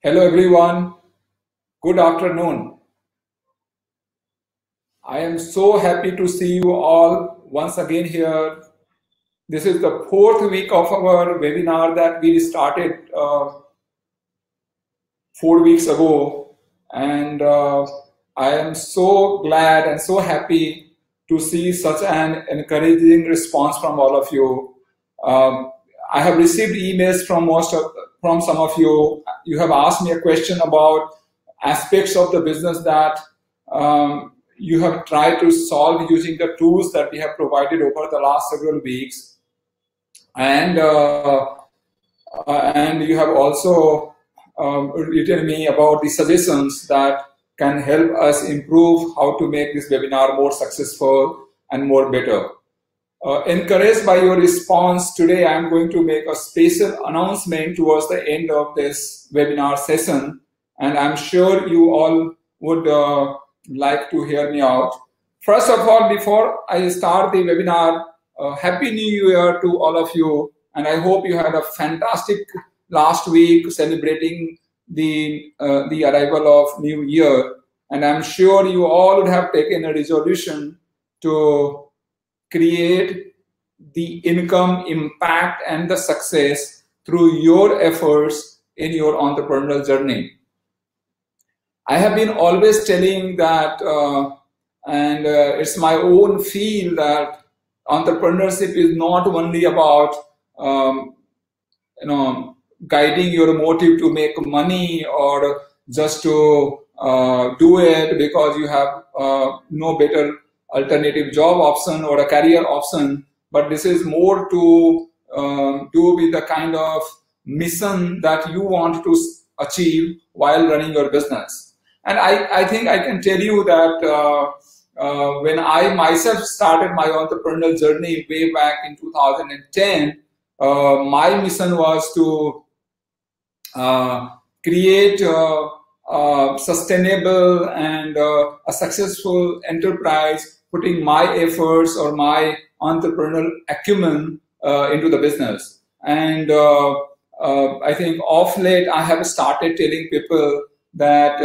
Hello everyone, good afternoon. I am so happy to see you all once again here. This is the fourth week of our webinar that we started 4 weeks ago, and I am so glad and so happy to see such an encouraging response from all of you. I have received emails from some of you. You have asked me a question about aspects of the business that you have tried to solve using the tools that we have provided over the last several weeks, and you have also written me about the suggestions that can help us improve how to make this webinar more successful and more better. Encouraged by your response, today I am going to make a special announcement towards the end of this webinar session, and I'm sure you all would like to hear me out. First of all, before I start the webinar, Happy New Year to all of you, and I hope you had a fantastic last week celebrating the arrival of New Year, and I'm sure you all would have taken a resolution to create the income, impact, and the success through your efforts in your entrepreneurial journey. I have been always telling that, and it's my own feel that entrepreneurship is not only about guiding your motive to make money or just to do it because you have no better alternative job option or a career option, but this is more to do with the kind of mission that you want to achieve while running your business. And I think I can tell you that when I myself started my entrepreneurial journey way back in 2010, my mission was to create a sustainable and a successful enterprise, putting my efforts or my entrepreneurial acumen into the business. And I think of late I have started telling people that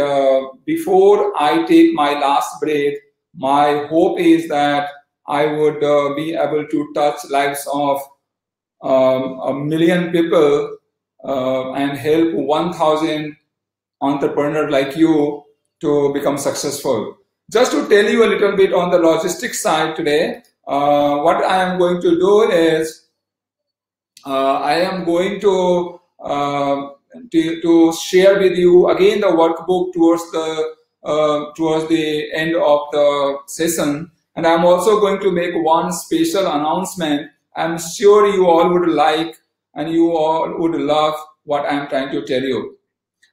before I take my last breath, my hope is that I would be able to touch lives of 1 million people and help 1,000 entrepreneurs like you to become successful. Just to tell you a little bit on the logistics side today, what I am going to do is I am going to share with you again the workbook towards the end of the session, and I'm also going to make one special announcement. I'm sure you all would like and you all would love what I'm trying to tell you.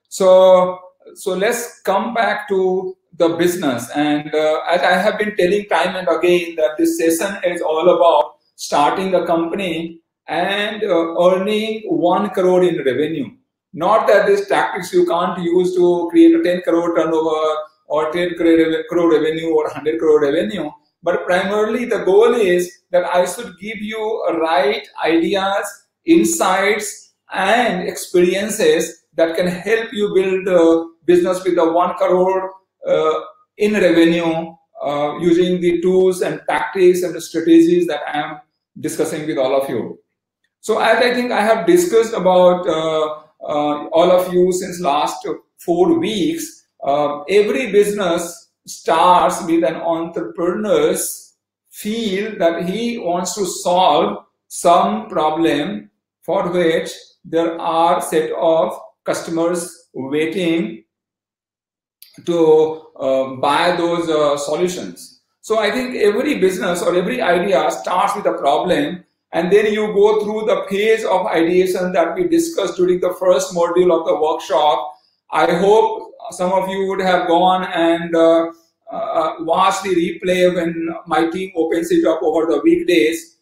So let's come back to the business. And as I have been telling time and again that this session is all about starting a company and earning 1 crore in revenue. Not that these tactics you can't use to create a 10 crore turnover or 10 crore revenue or 100 crore revenue, but primarily the goal is that I should give you right ideas, insights, and experiences that can help you build a business with a 1 crore in revenue using the tools and tactics and the strategies that I am discussing with all of you. So as I think I have discussed about all of you since last 4 weeks, every business starts with an entrepreneur's feel that he wants to solve some problem for which there are set of customers waiting to buy those solutions. So I think every business or every idea starts with a problem, and then you go through the phase of ideation that we discussed during the first module of the workshop. I hope some of you would have gone and watched the replay when my team opens it up over the weekdays.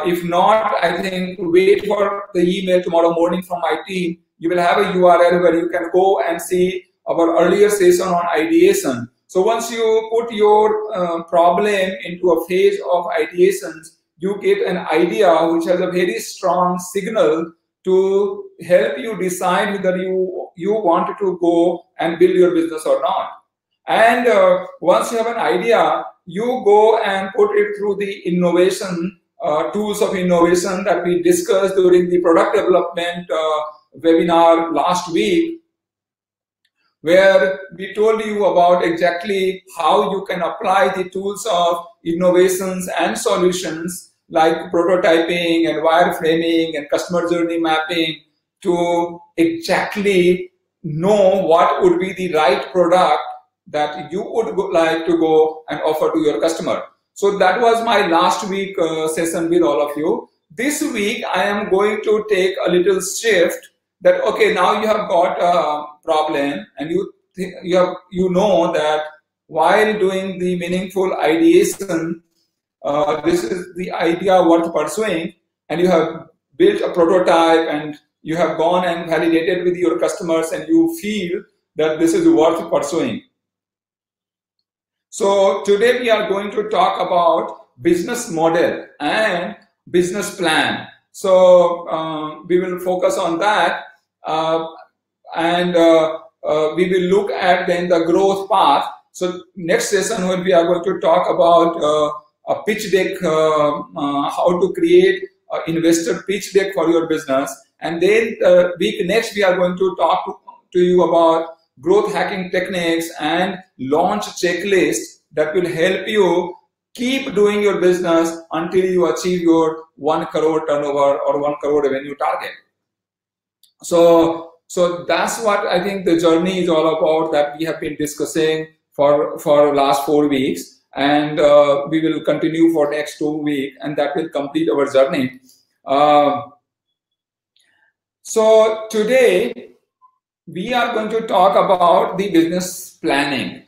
If not, I think wait for the email tomorrow morning from my team. You will have a URL where you can go and see our earlier session on ideation. So once you put your problem into a phase of ideations, you get an idea which has a very strong signal to help you decide whether you want to go and build your business or not. And once you have an idea, you go and put it through the innovation tools of innovation that we discussed during the product development webinar last week, where we told you about exactly how you can apply the tools of innovations and solutions like prototyping and wireframing and customer journey mapping to exactly know what would be the right product that you would like to go and offer to your customer. So that was my last week session with all of you. This week I am going to take a little shift that, okay, now you have got a problem and you know that while doing the meaningful ideation, this is the idea worth pursuing, and you have built a prototype and you have gone and validated with your customers and you feel that this is worth pursuing. So today we are going to talk about business model and business plan. So we will focus on that, and we will look at then the growth path. So next session when we are going to talk about a pitch deck, how to create an investor pitch deck for your business. And then week next we are going to talk to you about growth hacking techniques and launch checklist that will help you keep doing your business until you achieve your 1 crore turnover or 1 crore revenue target. So that's what I think the journey is all about, that we have been discussing for last 4 weeks, and we will continue for next 2 weeks, and that will complete our journey. So today we are going to talk about the business planning,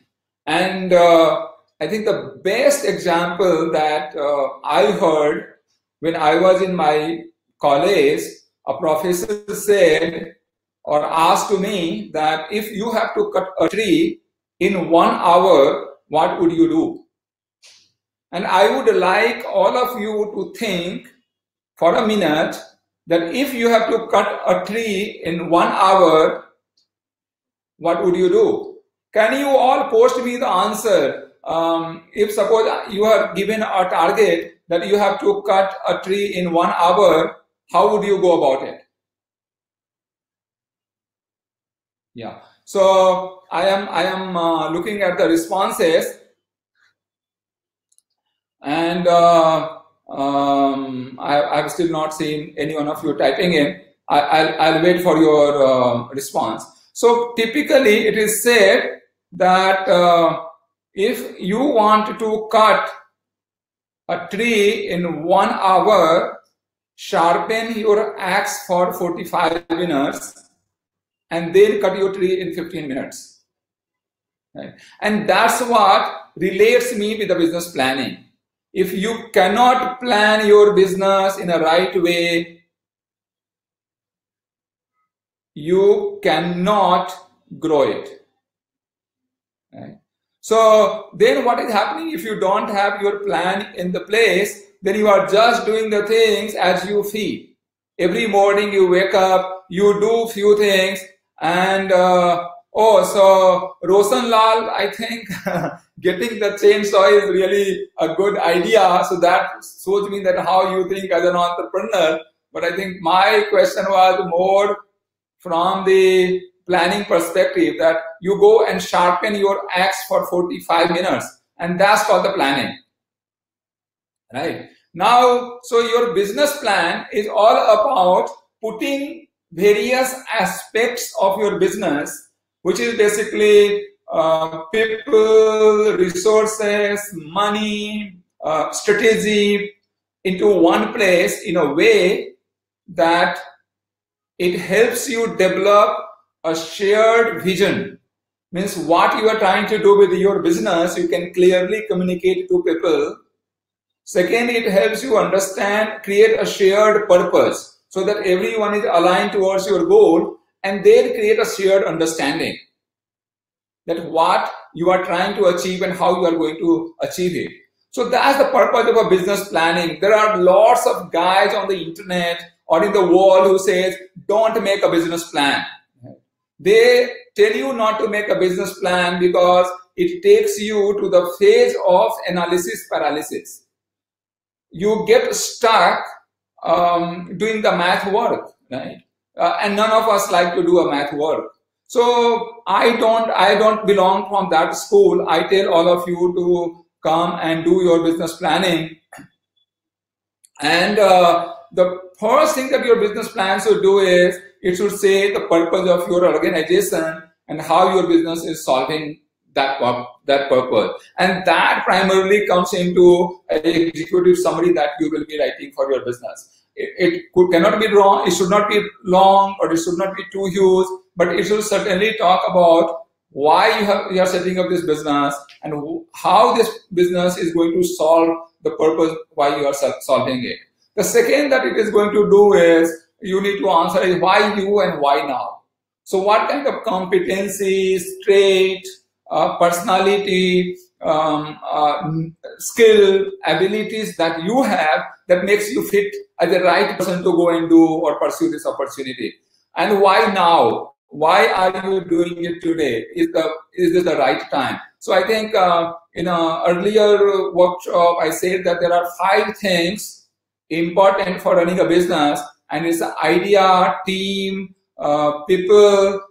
and I think the best example that I heard when I was in my college, a professor said or asked to me that if you have to cut a tree in 1 hour, what would you do? And I would like all of you to think for a minute that if you have to cut a tree in 1 hour, what would you do? Can you all post me the answer? If suppose you are given a target that you have to cut a tree in 1 hour, how would you go about it? Yeah. So I am looking at the responses, and I've still not seen any one of you typing in. I'll wait for your response. So typically it is said that if you want to cut a tree in 1 hour, sharpen your axe for 45 minutes and then cut your tree in 15 minutes. Right? And that's what relates me with the business planning. If you cannot plan your business in a right way, you cannot grow it. Right? So then what is happening if you don't have your plan in the place? Then you are just doing the things as you feel. Every morning you wake up, you do few things, and so Roshan Lal, I think getting the chainsaw is really a good idea. So that shows me that how you think as an entrepreneur. But I think my question was more from the planning perspective, that you go and sharpen your axe for 45 minutes, and that's called the planning. Right? Now, so your business plan is all about putting various aspects of your business, which is basically people, resources, money, strategy, into one place in a way that it helps you develop a shared vision. Means what you are trying to do with your business, you can clearly communicate to people. Second, it helps you understand, create a shared purpose so that everyone is aligned towards your goal, and then create a shared understanding that what you are trying to achieve and how you are going to achieve it. So that's the purpose of a business planning. There are lots of guides on the internet or in the wall who says, don't make a business plan. They tell you not to make a business plan because it takes you to the phase of analysis paralysis. You get stuck doing the math work, right? And none of us like to do a math work. So I don't belong from that school. I tell all of you to come and do your business planning. And the first thing that your business plan should do is, it should say the purpose of your organization and how your business is solving that purpose. And that primarily comes into an executive summary that you will be writing for your business. Cannot be wrong, it should not be long, or it should not be too huge, but it should certainly talk about why you are setting up this business and how this business is going to solve the purpose why you are solving it. The second that it is going to do is, you need to answer is why you and why now. So what kind of competencies, trait, personality, skill, abilities that you have that makes you fit as the right person to go and do or pursue this opportunity. And why now? Why are you doing it today? Is this the right time? So I think in an earlier workshop, I said that there are 5 things important for running a business, and it's the idea, team, people,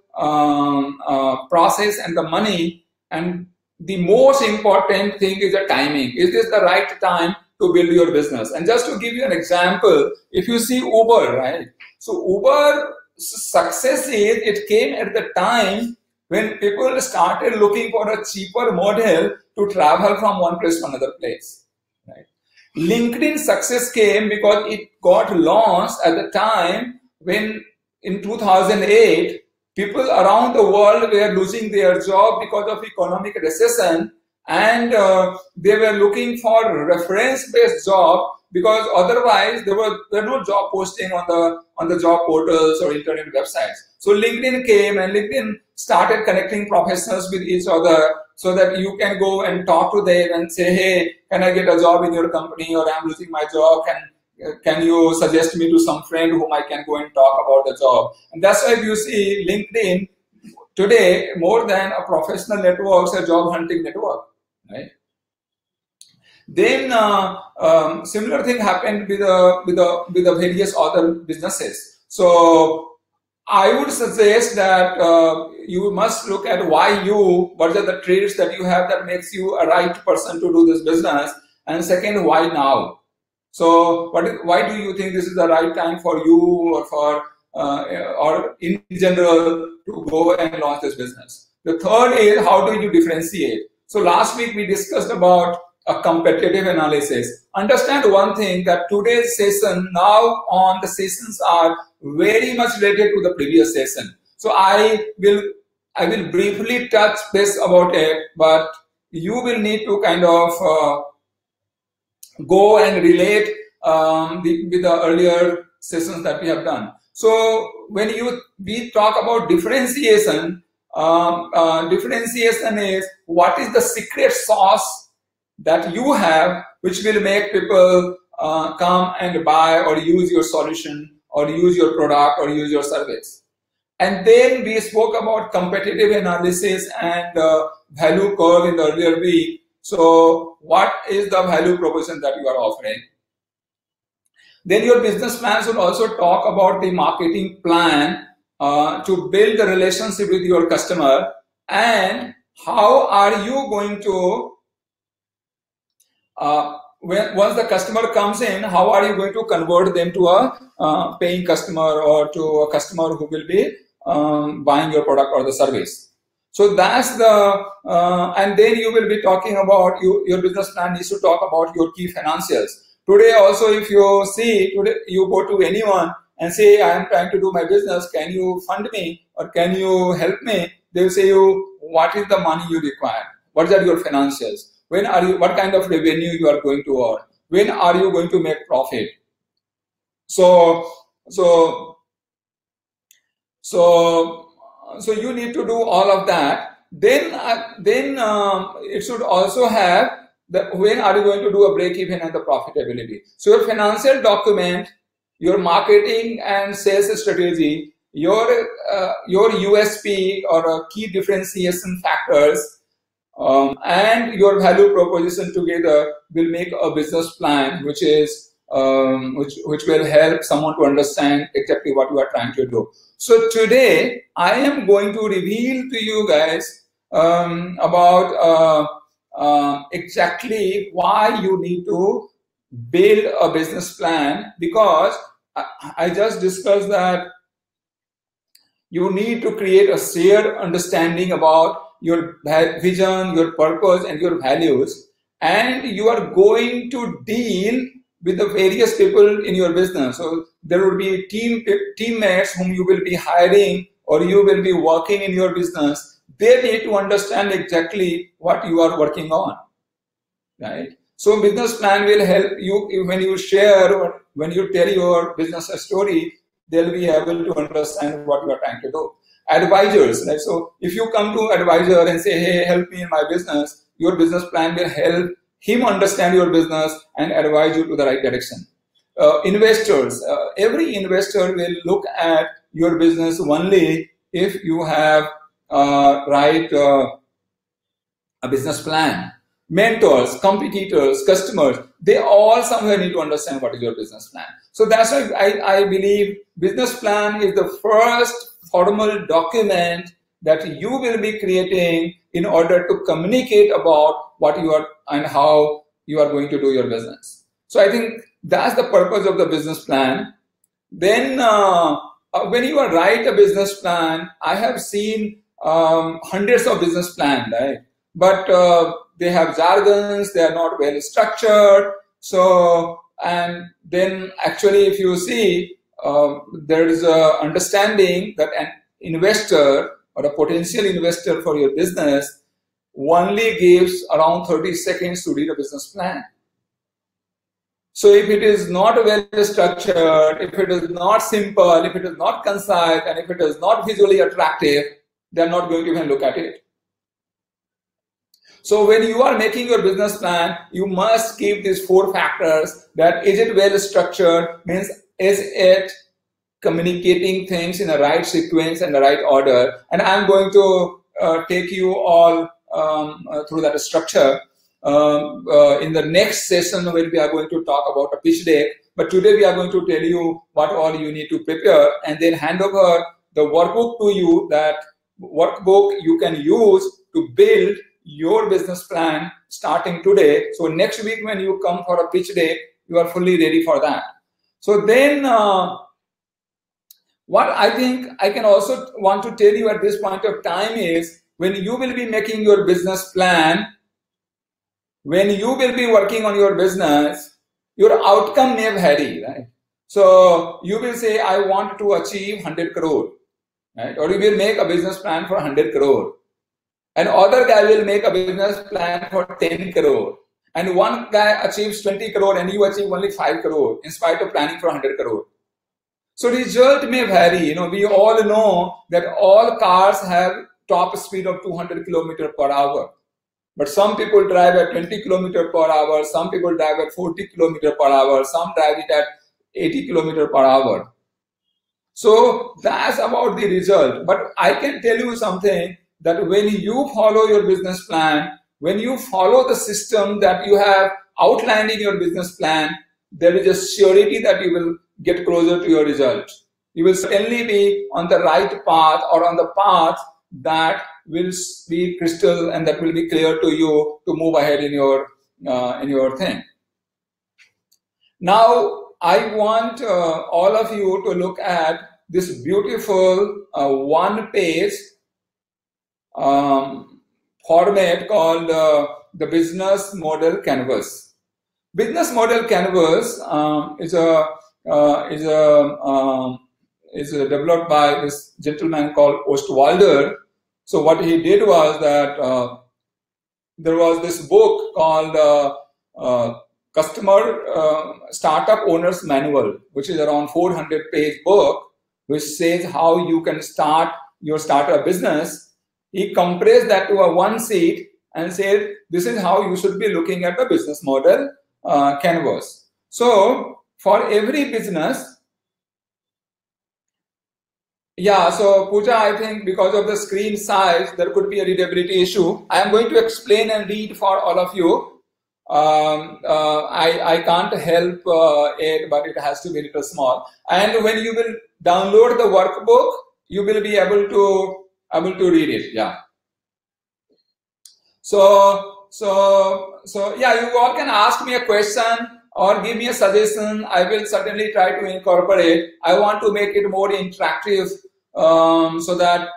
process, and the money. And the most important thing is the timing. Is this the right time to build your business? And just to give you an example, if you see Uber, right? So Uber success is, it came at the time when people started looking for a cheaper model to travel from one place to another place, right? LinkedIn success came because it got launched at the time when in 2008, people around the world were losing their job because of economic recession, and they were looking for reference-based job, because otherwise there were no job posting on the job portals or internet websites. So LinkedIn came, and LinkedIn started connecting professionals with each other so that you can go and talk to them and say, hey, can I get a job in your company, or I'm losing my job, can you suggest me to some friend whom I can go and talk about the job? And that's why you see LinkedIn today, more than a professional network, it's a job hunting network, right? Then similar thing happened with the various other businesses. So I would suggest that you must look at why you, what are the traits that you have that makes you a right person to do this business, and second, why now? So why do you think this is the right time for you, or for or in general, to go and launch this business? The third is, how do you differentiate? So last week we discussed about a competitive analysis. Understand one thing, that today's session, now on, the sessions are very much related to the previous session. So I will briefly touch base about it, but you will need to kind of go and relate with the earlier sessions that we have done. So when we talk about differentiation, differentiation is, what is the secret sauce that you have which will make people come and buy or use your solution or use your product or use your service. And then we spoke about competitive analysis and value curve in the earlier week. So what is the value proposition that you are offering? Then your business plan should also talk about the marketing plan to build the relationship with your customer, and how are you going to once the customer comes in, how are you going to convert them to a paying customer, or to a customer who will be buying your product or the service? So that's the, and then you will be talking about, your business plan needs to talk about your key financials. Today also, if you see, today you go to anyone and say, I am trying to do my business, can you fund me, or can you help me? They will say you, what is the money you require? What are your financials? When are you, what kind of revenue you are going to earn? When are you going to make profit? So you need to do all of that. Then it should also have the, when are you going to do a break even and the profitability. So your financial document your marketing and sales strategy, your USP or key differentiation factors, and your value proposition together will make a business plan, which is which will help someone to understand exactly what you are trying to do. So today I am going to reveal to you guys about exactly why you need to build a business plan, because I just discussed that you need to create a shared understanding about your vision, your purpose, and your values, and you are going to deal with the various people in your business. So there will be teammates whom you will be hiring or you will be working in your business. They need to understand exactly what you are working on, right? So business plan will help you when you share or when you tell your business story, they'll be able to understand what you are trying to do. Advisors, right? So if you come to advisor and say, hey, help me in my business, your business plan will help him understand your business and advise you to the right direction. Investors, every investor will look at your business only if you have a business plan. Mentors, competitors, customers, they all somewhere need to understand what is your business plan. So that's why I believe business plan is the first formal document that you will be creating in order to communicate about what you are and how you are going to do your business. So I think that's the purpose of the business plan. Then when you write a business plan, I have seen hundreds of business plans, right? But they have jargons, they are not well structured. So, and then actually if you see, there is a understanding that an investor or a potential investor for your business only gives around 30 seconds to read a business plan. So if it is not well structured, if it is not simple, if it is not concise, and if it is not visually attractive, they are not going to even look at it. So when you are making your business plan, you must keep these 4 factors. That is it well structured, means is it communicating things in the right sequence and the right order. And I'm going to take you all through that structure in the next session when we are going to talk about a pitch deck. But today we are going to tell you what all you need to prepare and then hand over the workbook to you. That workbook you can use to build your business plan starting today. So next week when you come for a pitch day, you are fully ready for that. So then what I think I can also want to tell you at this point of time is, when you will be making your business plan, when you will be working on your business, your outcome may vary, right? So you will say, I want to achieve 100 crore, right? Or you will make a business plan for 100 crore. And other guy will make a business plan for 10 crore. And one guy achieves 20 crore and you achieve only 5 crore in spite of planning for 100 crore. So result may vary. You know, we all know that all cars have top speed of 200 km per hour. But some people drive at 20 km per hour, some people drive at 40 km per hour, some drive it at 80 km per hour. So that's about the result. But I can tell you something, that when you follow your business plan, when you follow the system that you have outlined in your business plan, there is a surety that you will get closer to your result. You will certainly be on the right path, or on the path that will be crystal and that will be clear to you to move ahead in your thing. Now, I want all of you to look at this beautiful one-page format called the business model canvas. Business model canvas is developed by this gentleman called Ostwalder. So what he did was that there was this book called Customer Startup Owner's Manual, which is around 400-page book, which says how you can start your startup business. He compressed that to a one sheet and said, this is how you should be looking at the business model canvas. So for every business, Yeah, so Pooja, I think because of the screen size, there could be a readability issue. I am going to explain and read for all of you. I can't help it, but it has to be a little small. And when you will download the workbook, you will be able to read it. Yeah. So yeah, you all can ask me a question or give me a suggestion. I will certainly try to incorporate. I want to make it more interactive, so that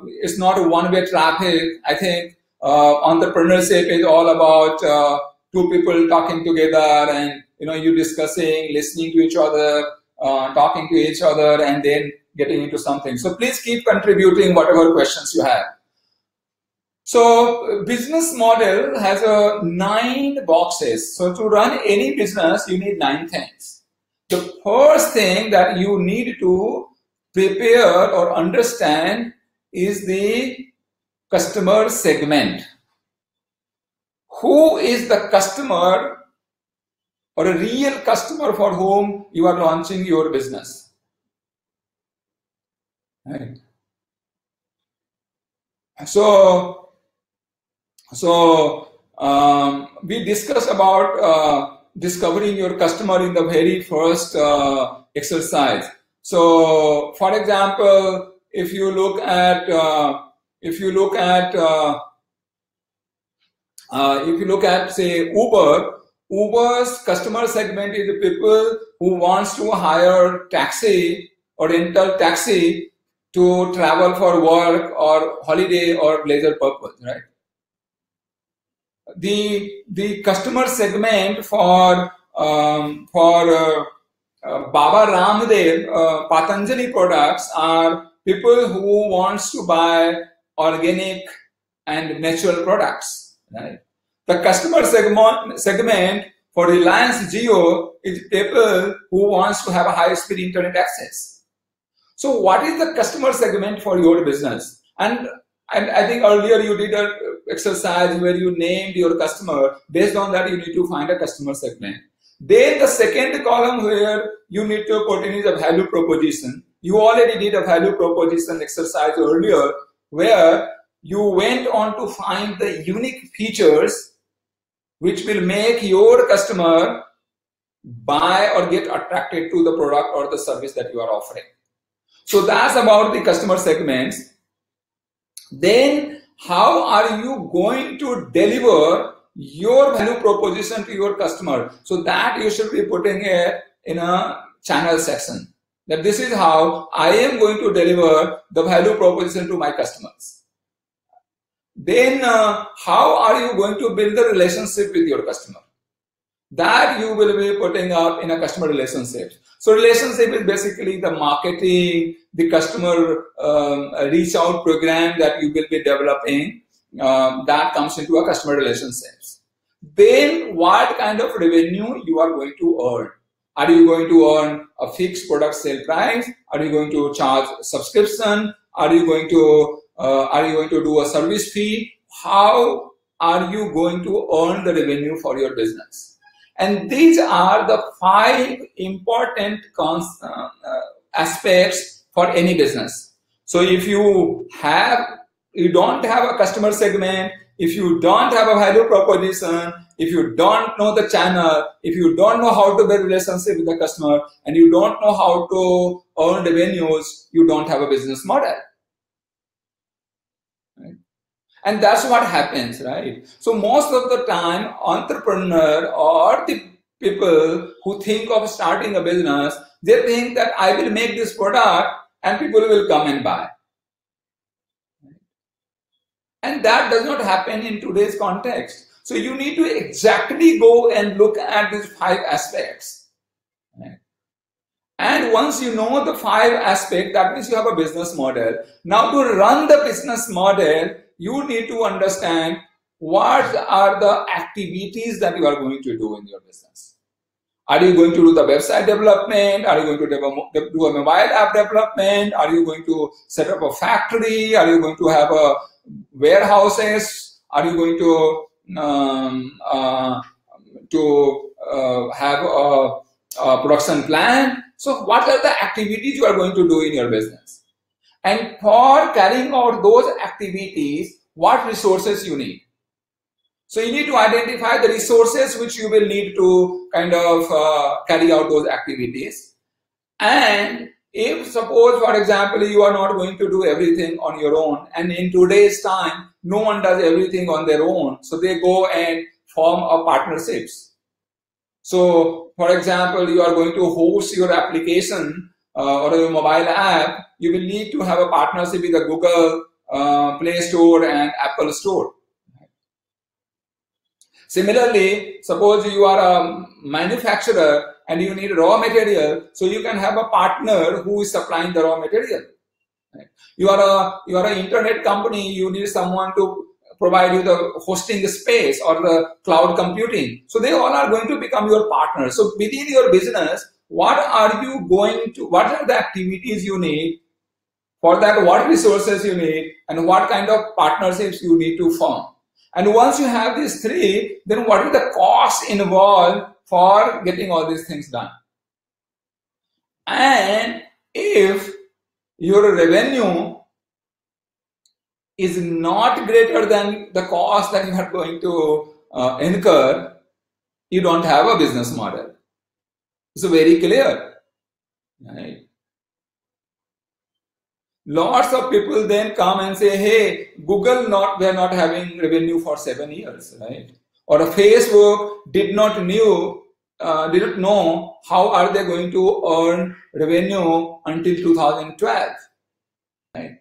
it's not a one-way traffic. I think entrepreneurship is all about two people talking together, and you discussing, listening to each other, talking to each other, and then getting into something. So please keep contributing whatever questions you have. So business model has 9 boxes. So to run any business, you need 9 things. The first thing that you need to prepare or understand is the customer segment. Who is the customer or a real customer for whom you are launching your business? Right. So we discussed about discovering your customer in the very first exercise. So, for example, if you look at say Uber's customer segment is the people who wants to hire taxi or rental taxi to travel for work or holiday or leisure purpose, right? The customer segment for Baba Ramdev Patanjali products are people who wants to buy organic and natural products, right? The customer segment for Reliance Jio is people who wants to have a high-speed internet access. So what is the customer segment for your business? And I think earlier you did an exercise where you named your customer. Based on that, you need to find a customer segment. Then the second column where you need to put in is a value proposition. You already did a value proposition exercise earlier where you went on to find the unique features which will make your customer buy or get attracted to the product or the service that you are offering. So that's about the customer segments. Then how are you going to deliver your value proposition to your customer? So that you should be putting it in a channel section. That this is how I am going to deliver the value proposition to my customers. Then how are you going to build the relationship with your customer? That you will be putting up in a customer relationship. So relationship is basically the marketing, the customer reach out program that you will be developing, that comes into a customer relationships. Then what kind of revenue you are going to earn? Are you going to earn a fixed product sale price? Are you going to charge subscription? Are you going to do a service fee? How are you going to earn the revenue for your business? And these are the 5 important aspects for any business. So if you don't have a customer segment, if you don't have a value proposition, if you don't know the channel, if you don't know how to build relationship with the customer, and you don't know how to earn revenues, you don't have a business model. Right? And that's what happens, right? So most of the time, entrepreneur or the people who think of starting a business, they think that I will make this product and people will come and buy. And that does not happen in today's context. So you need to exactly go and look at these 5 aspects. Right? And once you know the 5 aspects, that means you have a business model. Now to run the business model, you need to understand what are the activities that you are going to do in your business. Are you going to do the website development? Are you going to do a mobile app development? Are you going to set up a factory? Are you going to have a warehouses? Are you going to have a production plan? So what are the activities you are going to do in your business? And for carrying out those activities, what resources you need. So you need to identify the resources which you will need to kind of carry out those activities. And if suppose, for example, you are not going to do everything on your own, and in today's time, no one does everything on their own. So they go and form a partnerships. So for example, you are going to host your application or your mobile app, you will need to have a partnership with the Google Play Store and Apple Store. Similarly, suppose you are a manufacturer and you need raw material, so you can have a partner who is supplying the raw material. You are an internet company, you need someone to provide you the hosting space or the cloud computing. So they all are going to become your partners. So within your business, what are the activities you need? For that, what resources you need and what kind of partnerships you need to form. And once you have these three, then what is the cost involved for getting all these things done? And if your revenue is not greater than the cost that you are going to incur, you don't have a business model. It's very clear, right? Lots of people then come and say, hey, Google they're not having revenue for 7 years, right? Or a Facebook didn't know how are they going to earn revenue until 2012, right?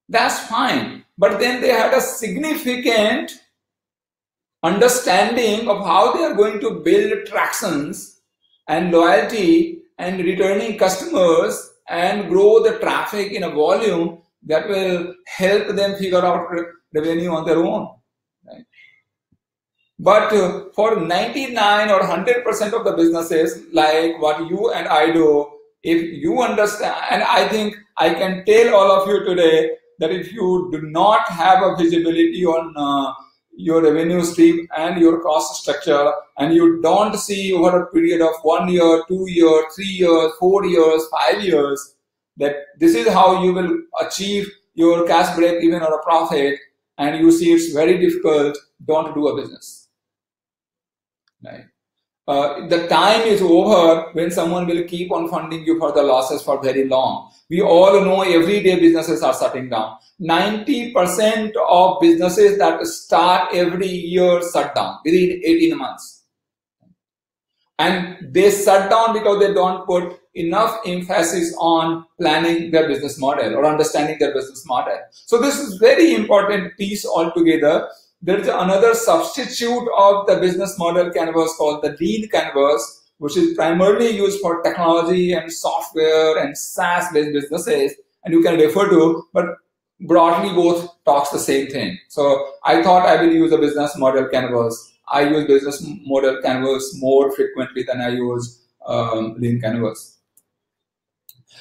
That's fine. But then they had a significant understanding of how they are going to build tractions and loyalty and returning customers and grow the traffic in a volume that will help them figure out revenue on their own. Right? But for 99 or 100% of the businesses, like what you and I do, if you understand, and I think I can tell all of you today that if you do not have a visibility on your revenue stream and your cost structure, and you don't see over a period of 1 year, 2 years, 3 years, 4 years, 5 years, that this is how you will achieve your cash break even or a profit, and you see it's very difficult, don't do a business. Right? The time is over when someone will keep on funding you for the losses for very long. We all know every day businesses are shutting down. 90% of businesses that start every year shut down within 18 months. And they shut down because they don't put enough emphasis on planning their business model or understanding their business model. So this is very important piece altogether. There is another substitute of the business model canvas called the lean canvas, which is primarily used for technology and software and SaaS-based businesses, and you can refer to, but broadly both talks the same thing. So I thought I will use a business model canvas. I use business model canvas more frequently than I use lean canvas.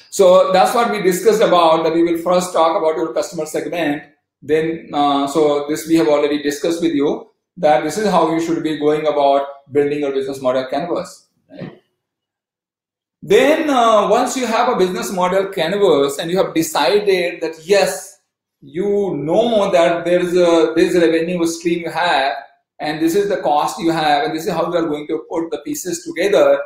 So that's what we discussed about, that we will first talk about your customer segment. Then, so this we have already discussed with you, that this is how you should be going about building your business model canvas. Right? Then once you have a business model canvas and you have decided that yes, you know that there's this revenue stream you have, and this is the cost you have, and this is how you are going to put the pieces together,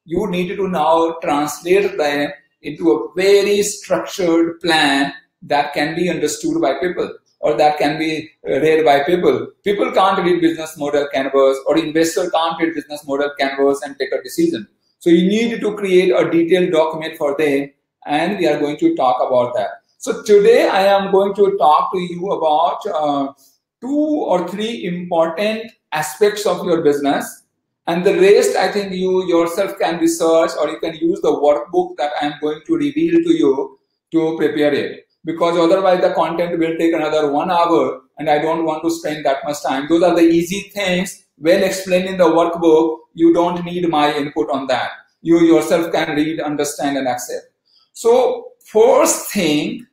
you need to now translate them into a very structured plan that can be understood by people, or that can be read by people. People can't read business model canvas, or investor can't read business model canvas and take a decision. So you need to create a detailed document for them, and we are going to talk about that. So today I am going to talk to you about 2 or 3 important aspects of your business. And the rest, I think you yourself can research, or you can use the workbook that I am going to reveal to you to prepare it. Because otherwise the content will take another 1 hour, and I don't want to spend that much time. Those are the easy things. When explained in the workbook, you don't need my input on that. You yourself can read, understand, and accept. So first thing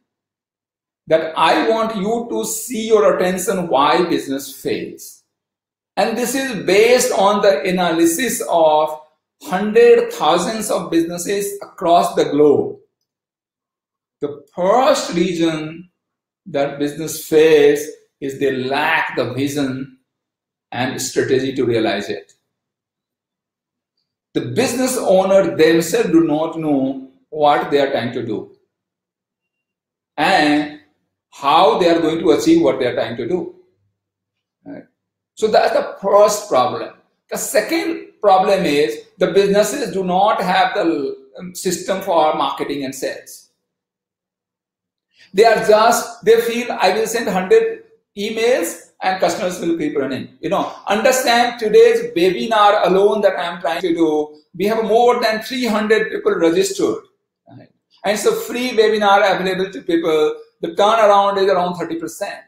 that I want you to see your attention, why business fails. And this is based on the analysis of hundreds, thousands of businesses across the globe. The first reason that business fails is they lack the vision and strategy to realize it. The business owner themselves do not know what they are trying to do and how they are going to achieve what they are trying to do. Right? So that's the first problem. The second problem is the businesses do not have the system for marketing and sales. They feel I will send 100 emails and customers will keep running. Understand today's webinar alone that I am trying to do, we have more than 300 people registered. Right? And it's a free webinar available to people. The turnaround is around 30%.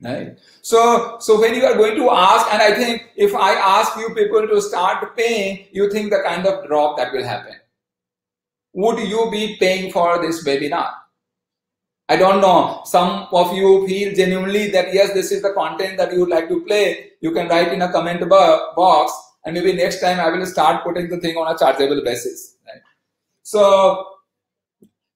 Right? So when you are going to ask, and I think if I ask you people to start paying, you think the kind of drop that will happen. Would you be paying for this webinar? I don't know. Some of you feel genuinely that yes, this is the content that you would like to play. You can write in a comment box, and maybe next time I will start putting the thing on a chargeable basis. Right? So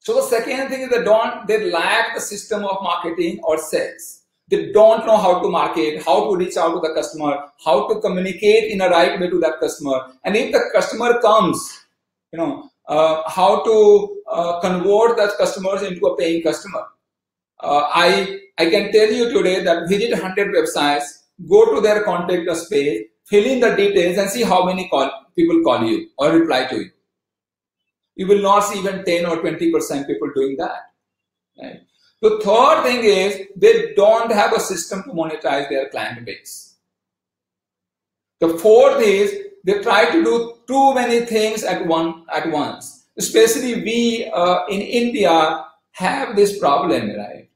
the second thing is they lack the system of marketing or sales. They don't know how to market, how to reach out to the customer, how to communicate in a right way to that customer. And if the customer comes, how to convert that customers into a paying customer. I can tell you today that visit 100 websites, go to their contact us page, fill in the details and see how many people call you or reply to you. You will not see even 10 or 20% people doing that. Right? The third thing is they don't have a system to monetize their client base. The fourth is they try to do too many things at once. Especially we in India have this problem, right?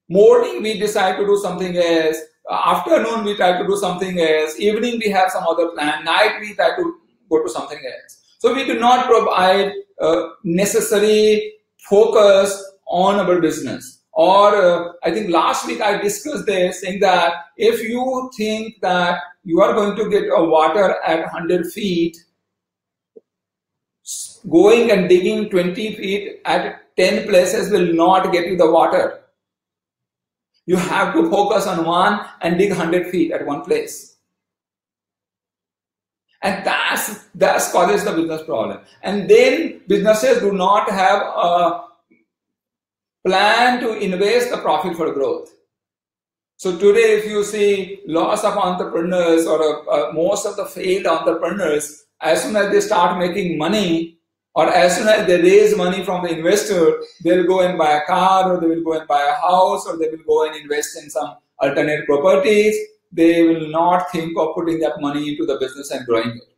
Morning we decide to do something else. Afternoon we try to do something else. Evening we have some other plan. Night we try to go to something else. So we do not provide necessary focus on our business. Or I think last week I discussed this, saying that if you think that you are going to get a water at 100 feet, going and digging 20 feet at 10 places will not get you the water. You have to focus on one and dig 100 feet at one place. And that's causes the business problem. And then businesses do not have a plan to invest the profit for growth. So today, if you see lots of entrepreneurs or most of the failed entrepreneurs, as soon as they start making money, or as soon as they raise money from the investor, they'll go and buy a car, or they will go and buy a house, or they will go and invest in some alternate properties. They will not think of putting that money into the business and growing it.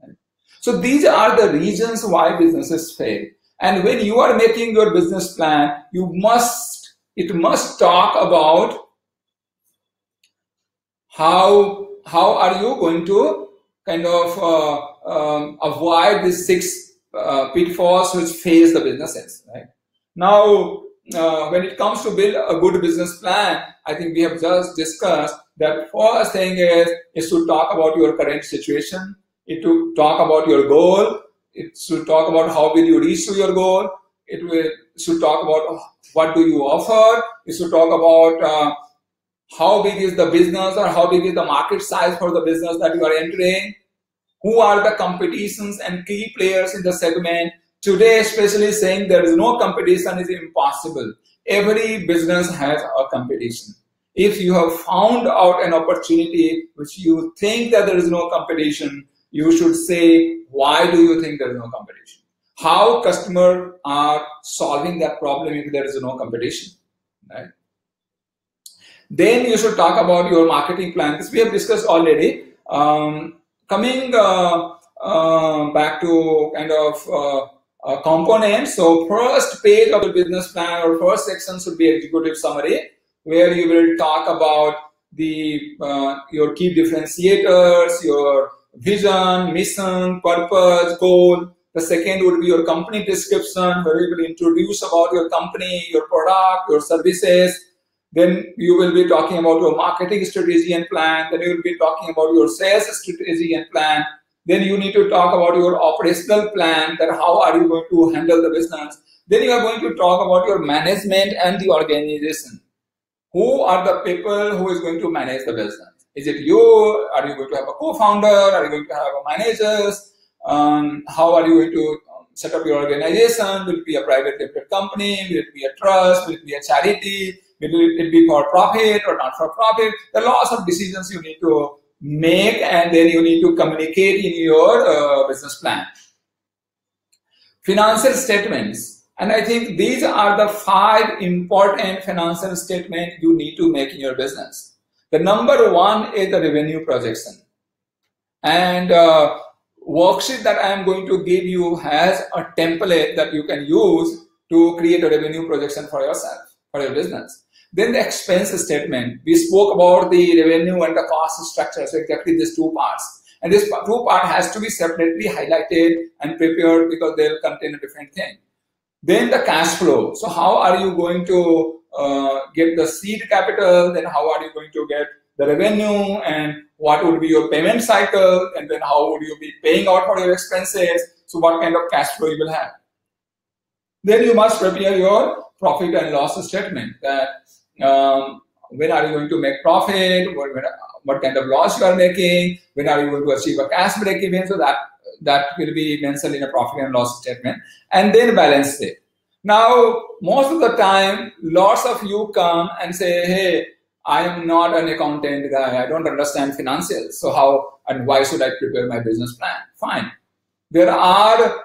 Right? So these are the reasons why businesses fail. And when you are making your business plan, it must talk about how are you going to kind of avoid these 6 pitfalls which face the businesses. Right? Now, when it comes to build a good business plan, I think we have just discussed that first thing is to talk about your current situation, to talk about your goal, it should talk about how will you reach to your goal, should talk about what do you offer, it should talk about how big is the business or how big is the market size for the business that you are entering, who are the competitions and key players in the segment. Today, especially saying there is no competition is impossible. Every business has a competition. If you have found out an opportunity which you think that there is no competition, you should say, why do you think there is no competition? How customers are solving that problem if there is no competition, right? Then you should talk about your marketing plan. This we have discussed already. Coming back to kind of components. So first page of the business plan or first section should be executive summary, where you will talk about your key differentiators, your vision, mission, purpose, goal. The second would be your company description, where you will introduce about your company, your product, your services. Then you will be talking about your marketing strategy and plan. Then you will be talking about your sales strategy and plan. Then you need to talk about your operational plan, that how are you going to handle the business. Then you are going to talk about your management and the organization. Who are the people who is going to manage the business? Is it you? Are you going to have a co-founder? Are you going to have a managers? How are you going to set up your organization? Will it be a private limited company? Will it be a trust? Will it be a charity? Will it be for profit or not for profit? There are lots of decisions you need to make, and then you need to communicate in your business plan. Financial statements. And I think these are the 5 important financial statements you need to make in your business. The number 1 is the revenue projection. And worksheet that I am going to give you has a template that you can use to create a revenue projection for yourself, for your business. Then the expense statement. We spoke about the revenue and the cost structure. So exactly these 2 parts. And this 2 part has to be separately highlighted and prepared because they will contain a different thing. Then the cash flow. So how are you going to get the seed capital? Then how are you going to get the revenue? And what would be your payment cycle? And then how would you be paying out for your expenses? So what kind of cash flow you will have? Then you must prepare your profit and loss statement. That when are you going to make profit? What kind of loss you are making? When are you going to achieve a cash break even? So that will be mentioned in a profit and loss statement. And then balance sheet. Now, most of the time, lots of you come and say, hey, I am not an accountant guy. I don't understand financials. So how and why should I prepare my business plan? Fine. There are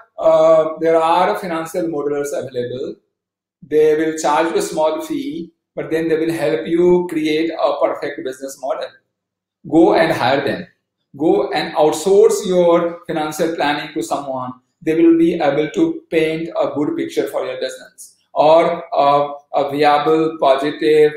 financial modelers available. They will charge you a small fee, but then they will help you create a perfect business model. Go and hire them. Go and outsource your financial planning to someone. They will be able to paint a good picture for your business, or a viable, positive,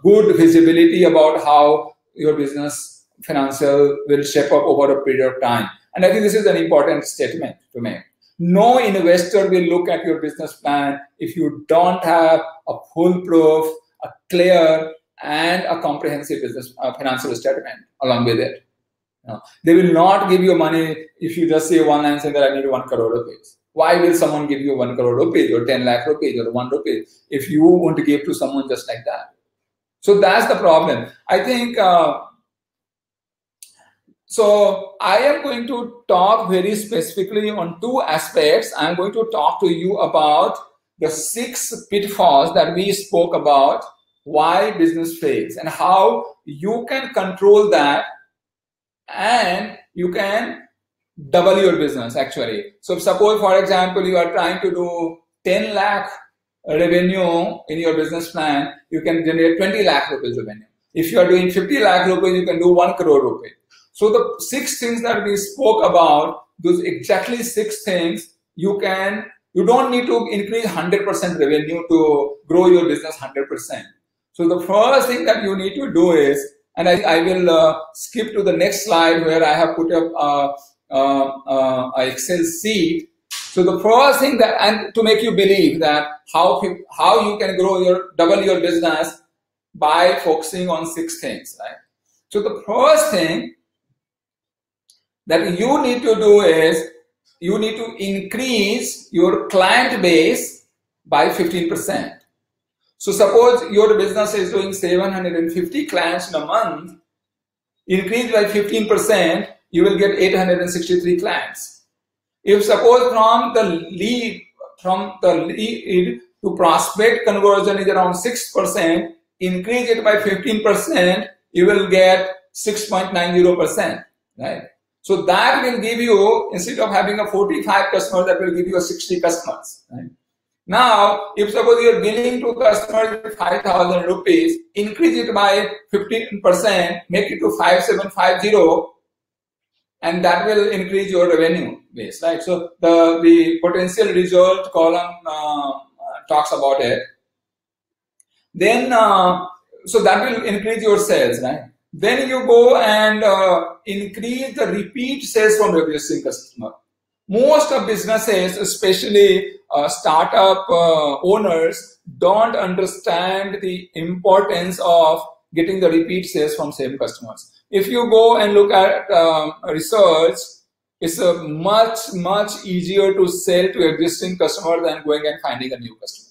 good visibility about how your business financial will shape up over a period of time. And I think this is an important statement to make. No investor will look at your business plan if you don't have a foolproof, a clear, and a comprehensive business financial statement along with it. They will not give you money if you just say one line saying that I need 1 crore rupees. Why will someone give you 1 crore rupees or 10 lakh rupees or 1 rupee if you want to give to someone just like that? So that's the problem. I think, so I am going to talk very specifically on 2 aspects. I'm going to talk to you about the 6 pitfalls that we spoke about, why business fails, and how you can control that and you can double your business actually. So suppose, for example, you are trying to do 10 lakh revenue in your business plan, you can generate 20 lakh rupees revenue. If you are doing 50 lakh rupees, you can do 1 crore rupees. So the 6 things that we spoke about, those exactly 6 things, you don't need to increase 100% revenue to grow your business 100%. So the first thing that you need to do is, and I will skip to the next slide where I have put up a Excel sheet. So the first thing that, and to make you believe that how you can double your business by focusing on 6 things, right? So the first thing that you need to do is you need to increase your client base by 15%. So suppose your business is doing 750 clients in a month, increase by 15%, you will get 863 clients. If suppose from the lead to prospect conversion is around 6%, increase it by 15%, you will get 6.90%, right? So that will give you, instead of having a 45 customers, that will give you a 60 customers, right? Now, if suppose you are billing to customers 5,000 rupees, increase it by 15%, make it to 5,750, and that will increase your revenue base, right? So the potential result column talks about it. Then, so that will increase your sales, right? Then you go and increase the repeat sales from your existing customer. Most of businesses, especially startup owners, don't understand the importance of getting the repeat sales from same customers. if you go and look at research, it's a much easier to sell to existing customer than going and finding a new customer.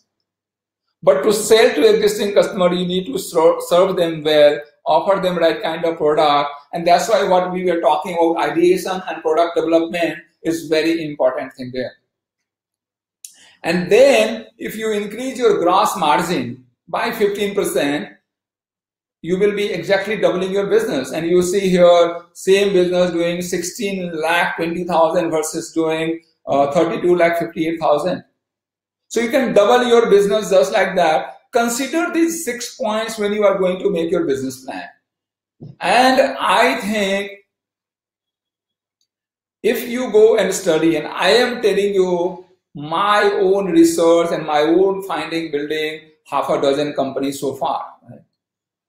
But to sell to existing customer, you need to serve them well, offer them right kind of product, and that's why what we were talking about, ideation and product development, is very important thing there. And then if you increase your gross margin by 15%, you will be exactly doubling your business. And you see here, same business doing 16,20,000 versus doing 32,58,000. So you can double your business just like that. Consider these 6 points when you are going to make your business plan. And I think if you go and study, and I am telling you my own research and my own finding, building half a dozen companies so far. Right?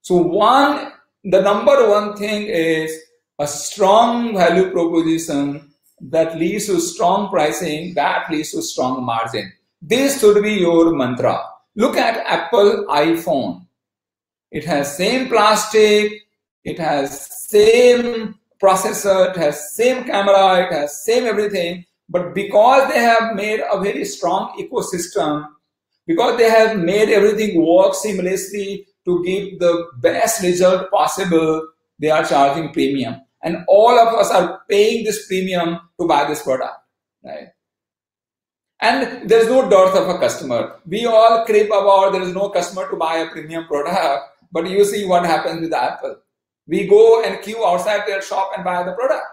So the number one thing is a strong value proposition that leads to strong pricing, that leads to strong margin. This should be your mantra. Look at Apple iPhone. It has same plastic, it has same processor, it has same camera, it has same everything. But because they have made a very strong ecosystem, because they have made everything work seamlessly to give the best result possible, they are charging premium. And all of us are paying this premium to buy this product, right? And there's no dearth of a customer. We all crib about there is no customer to buy a premium product, but you see what happens with Apple. We go and queue outside their shop and buy the product.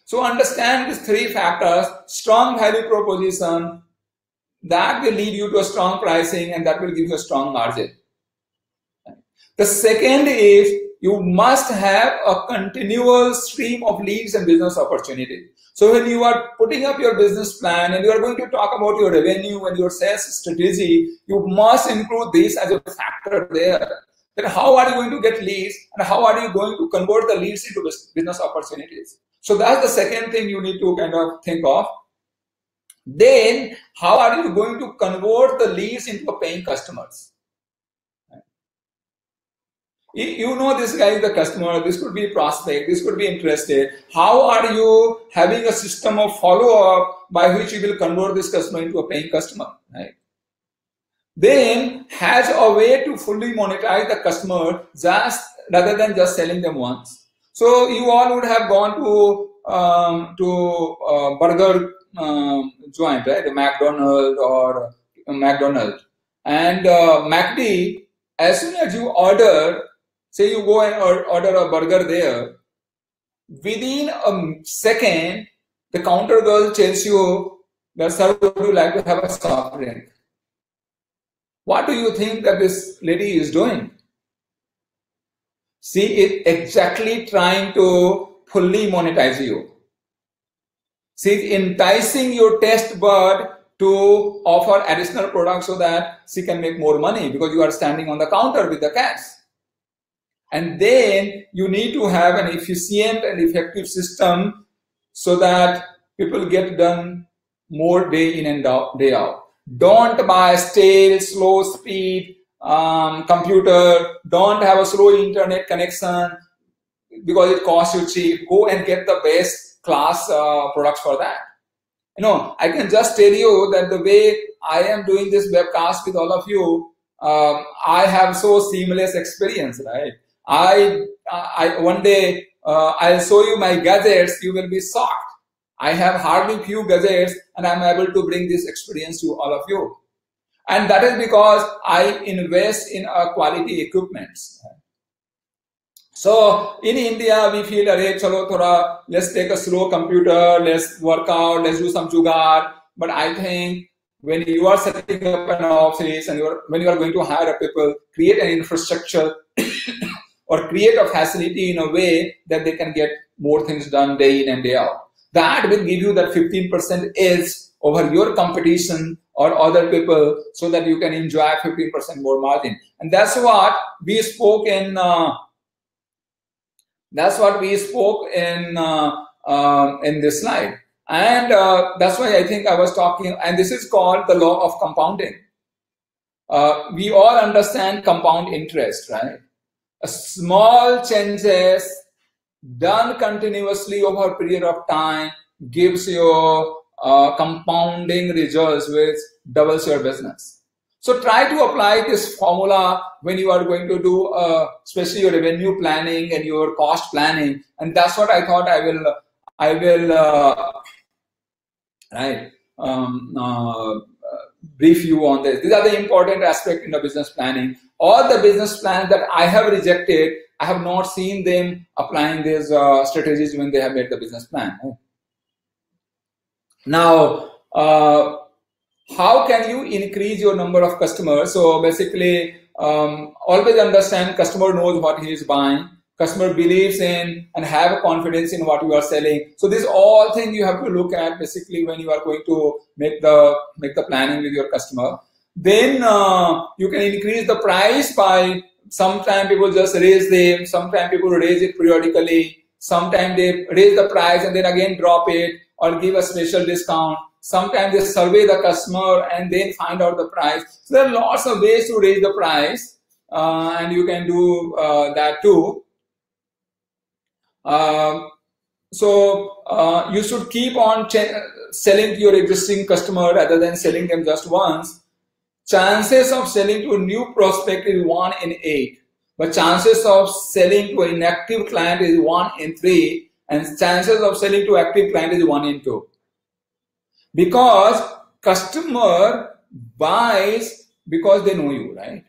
So understand these three factors: strong value proposition, that will lead you to a strong pricing, and that will give you a strong margin. The second is you must have a continual stream of leads and business opportunities. So when you are putting up your business plan and you are going to talk about your revenue and your sales strategy, you must include this as a factor there. Then how are you going to get leads and how are you going to convert the leads into business opportunities? So that's the second thing you need to kind of think of. Then how are you going to convert the leads into paying customers? You know this guy is the customer, this could be prospect, this could be interested. How are you having a system of follow-up by which you will convert this customer into a paying customer, right? Then has a way to fully monetize the customer just rather than just selling them once. So you all would have gone to burger joint, right? The McDonald's or McDonald's. And McD, as soon as you order, say you go and order a burger there, within a second, the counter girl tells you that, sir, would you like to have a soft drink? What do you think that this lady is doing? See, it's exactly trying to fully monetize you. She's enticing your taste bud to offer additional products so that she can make more money because you are standing on the counter with the cash. And then you need to have an efficient and effective system so that people get done more day in and day out. Don't buy stale, slow speed computer. Don't have a slow internet connection because it costs you cheap. Go and get the best class products for that. You know, I can just tell you that the way I am doing this webcast with all of you, I have so seamless experience, right? One day I'll show you my gadgets. You will be shocked. I have hardly few gadgets, and I'm able to bring this experience to all of you. And that is because I invest in quality equipment. So in India, we feel, arey, chalo thoda, let's take a slow computer, let's work out, let's do some jugaad. But I think when you are setting up an office and when you are going to hire people, create an infrastructure or create a facility in a way that they can get more things done day in and day out. That will give you that 15% edge over your competition or other people so that you can enjoy 15% more margin. And that's what we spoke in this slide. And that's why I think I was talking, and this is called the law of compounding. We all understand compound interest, right? Small changes done continuously over a period of time gives you compounding results which doubles your business. So try to apply this formula when you are going to do especially your revenue planning and your cost planning. And that's what I thought I will brief you on this. These are the important aspects in the business planning. All the business plans that I have rejected, I have not seen them applying these strategies when they have made the business plan. Now, how can you increase your number of customers? So basically, always understand customer knows what he is buying. Customer believes in and have confidence in what you are selling. So these all things you have to look at basically when you are going to make the planning with your customer. Then you can increase the price by, sometimes people just raise them, sometimes people raise it periodically, sometimes they raise the price and then again drop it or give a special discount. Sometimes they survey the customer and then find out the price. So there are lots of ways to raise the price and you can do that too. So you should keep on selling to your existing customer rather than selling them just once. Chances of selling to a new prospect is 1 in 8, but chances of selling to an inactive client is 1 in 3, and chances of selling to active client is 1 in 2. Because customer buys because they know you, right?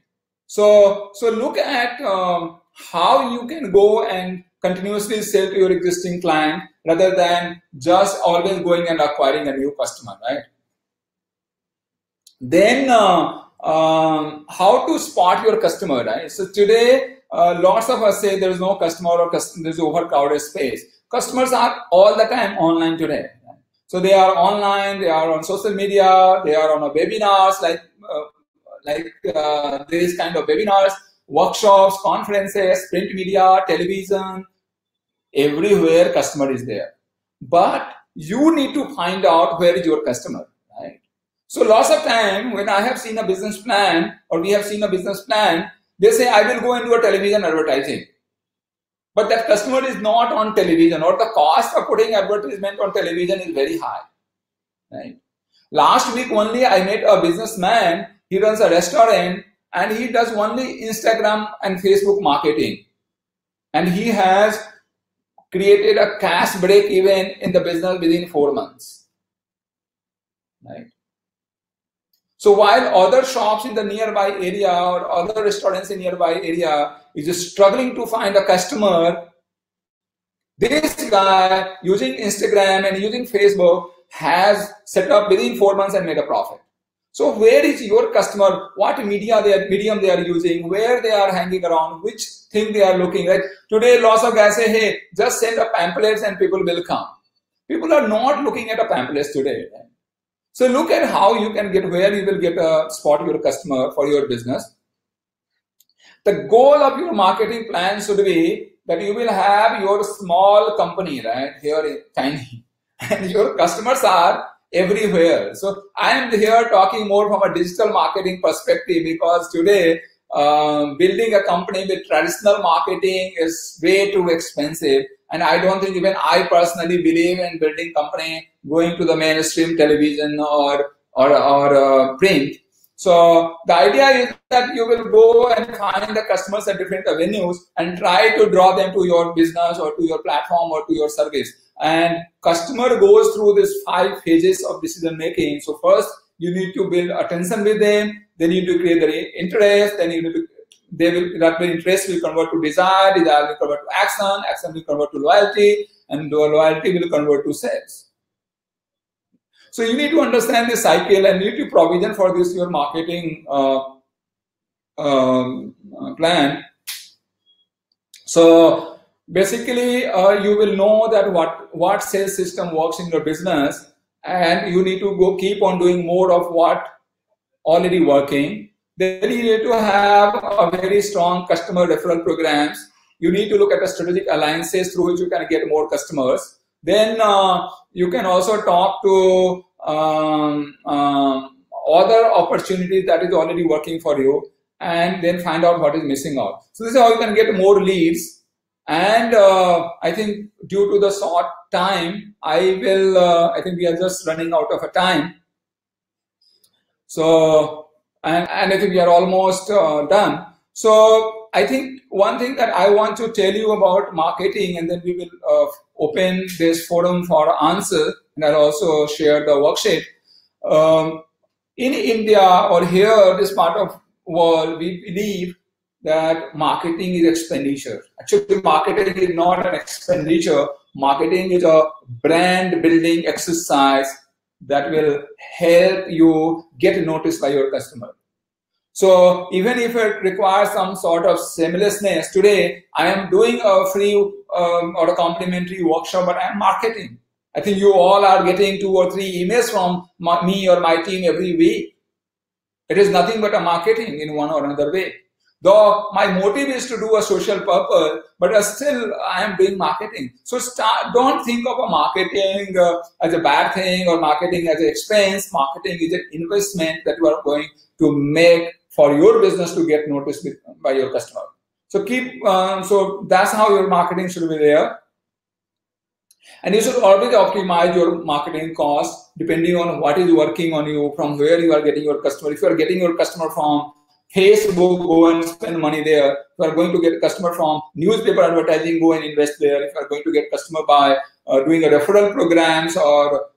So look at how you can go and continuously sell to your existing client rather than just always going and acquiring a new customer, right? Then how to spot your customer, right? So today, lots of us say there is no customer or there's overcrowded space. Customers are all the time online today. Right? So they are online, they are on social media, they are on webinars like this kind of webinars, workshops, conferences, print media, television. Everywhere customer is there, but you need to find out where is your customer, right? So lots of time when I have seen a business plan or we have seen a business plan, they say I will go and do a television advertising, but that customer is not on television or the cost of putting advertisement on television is very high, right? Last week only I met a businessman. He runs a restaurant and he does only Instagram and Facebook marketing, and he has created a cash break even in the business within 4 months, right? So while other shops in the nearby area or other restaurants in nearby area is just struggling to find a customer, this guy using Instagram and using Facebook has set up within 4 months and made a profit. So where is your customer? What medium they are using? Where they are hanging around? Which thing they are looking at? Today, lots of guys say, "Hey, just send the pamphlets and people will come." People are not looking at a pamphlets today. Right? So look at how you can get where you will get a spot your customer for your business. The goal of your marketing plan should be that you will have your small company, right? Here is tiny, and your customers are everywhere. So I am here talking more from a digital marketing perspective because today building a company with traditional marketing is way too expensive, and I don't think even I personally believe in building company going to the mainstream television or print. So the idea is that you will go and find the customers at different avenues and try to draw them to your business or to your platform or to your service. And customer goes through these 5 phases of decision making. So first you need to build attention with them, then you need to create their interest, then you need to that interest will convert to desire will convert to action will convert to loyalty, and loyalty will convert to sales. So you need to understand the cycle and need to provision for this your marketing plan. So basically, you will know that what sales system works in your business, and you need to keep on doing more of what already working. Then you need to have a very strong customer referral programs. You need to look at the strategic alliances through which you can get more customers. Then you can also talk to other opportunities that is already working for you. and then find out what is missing out. So this is how you can get more leads. And I think due to the short time, I think we are just running out of a time. So, and I think we are almost done. So I think one thing that I want to tell you about marketing, and then we will open this forum for answer, and I'll also share the worksheet. In India or here, this part of world, we believe that marketing is expenditure. Actually, marketing is not an expenditure. Marketing is a brand building exercise that will help you get noticed by your customer. So even if it requires some sort of seamlessness, today I am doing a free or a complimentary workshop, but I am marketing. I think you all are getting 2 or 3 emails from me or my team every week. It is nothing but a marketing in one or another way. Though my motive is to do a social purpose, but still I am doing marketing. So don't think of a marketing as a bad thing or marketing as an expense. Marketing is an investment that you are going to make for your business to get noticed by your customer. So so that's how your marketing should be there. And you should always optimize your marketing cost depending on what is working on you, from where you are getting your customer. If you are getting your customer from Facebook, go and spend money there. If you are going to get customer from newspaper advertising, go and invest there. If you are going to get customer by doing a referral programs or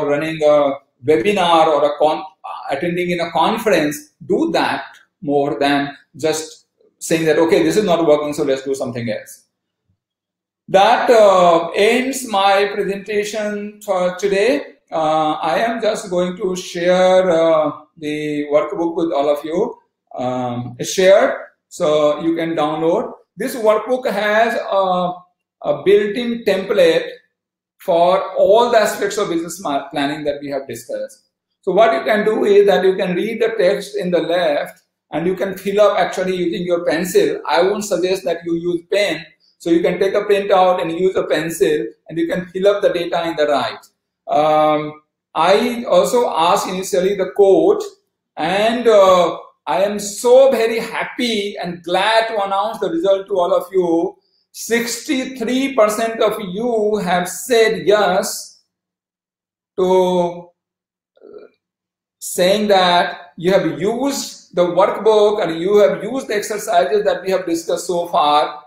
running a webinar or attending in a conference, do that more than just saying that, okay, this is not working, so let's do something else. That ends my presentation for today. I am just going to share the workbook with all of you. It's shared, so you can download. This workbook has a built-in template for all the aspects of business planning that we have discussed. So what you can do is that you can read the text in the left and you can fill up actually using your pencil. I won't suggest that you use pen. So you can take a printout and use a pencil and you can fill up the data in the right. I also asked initially the code, and I am so very happy and glad to announce the result to all of you. 63% of you have said yes to saying that you have used the workbook and you have used the exercises that we have discussed so far.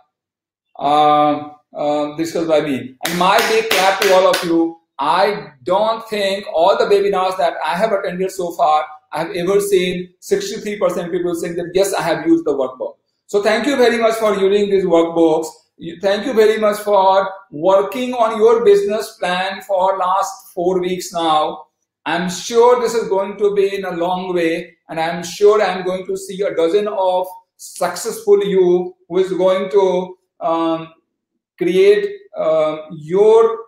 Discussed by me. And my big clap to all of you. I don't think all the webinars that I have attended so far, I have ever seen 63% people saying that yes, I have used the workbook. So thank you very much for using these workbooks. Thank you very much for working on your business plan for last 4 weeks now. I'm sure this is going to be in a long way, and I'm sure I'm going to see a dozen of successful you who is going to create your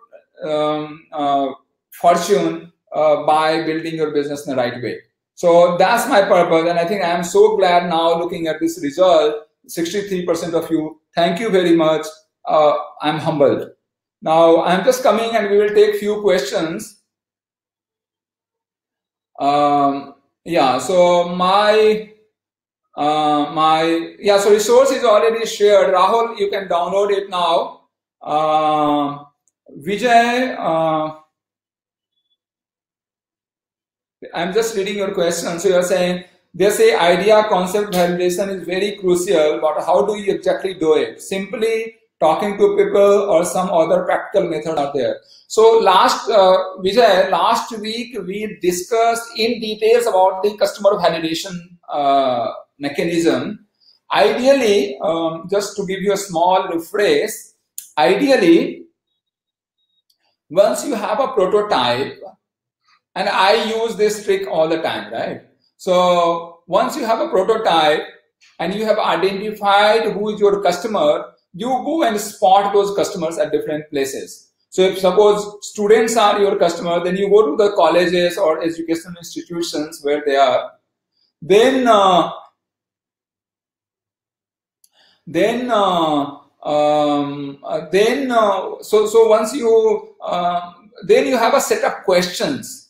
fortune by building your business in the right way. So that's my purpose, and I think I am so glad now looking at this result. 63% of you, thank you very much. I'm humbled. Now I'm just coming and we will take few questions. Yeah, so so resource is already shared. Rahul, you can download it now. Vijay, I'm just reading your question. So you're saying, they say idea concept validation is very crucial, but how do you exactly do it? Simply talking to people or some other practical method out there? So Vijay, last week we discussed in details about the customer validation mechanism. Ideally, just to give you a small rephrase, ideally, once you have a prototype, and I use this trick all the time, right? So once you have a prototype and you have identified who is your customer, you go and spot those customers at different places. So if suppose students are your customer, then you go to the colleges or educational institutions where they are. Then once you then you have a set of questions